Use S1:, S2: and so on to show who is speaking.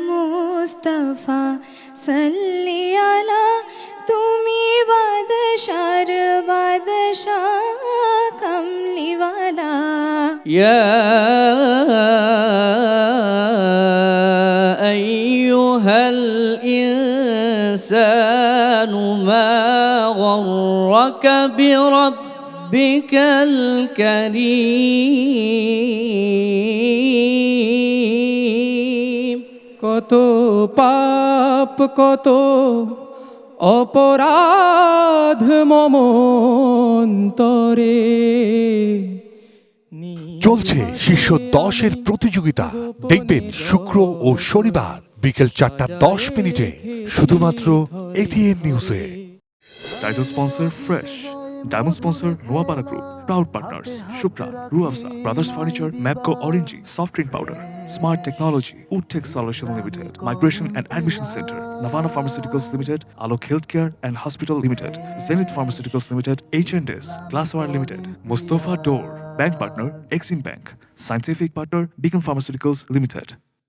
S1: মুস্তাফা সাল্লি আলা তুমি বাদশার বাদশাহ কামলিওয়ালা
S2: يا أيها الإنسان ما غرك بربك الكريم
S3: কত পাপ কত অপরাধ মম অন্তরে
S4: চলছে শীর্ষ 10-এর প্রতিযোগিতা। দেখবেন শুক্র ও শনিবার বিকেল 4:10 শুধুমাত্র এটিএন নিউজে।
S5: Title sponsor Fresh. Diamond sponsor Noapara Group. Proud partners Shupra, Ruafza, Brothers Furniture, Mapco Orange, Soft Drink Powder, Smart Technology, Woodtech Solution Limited, Migration and Admission Center, Navana Pharmaceuticals Limited, Alok Healthcare and Hospital Limited, Zenith Pharmaceuticals Limited, H&S, Glassware Limited, Mustafa Door, Bank Partner Exim Bank, Scientific Partner Beacon Pharmaceuticals Limited.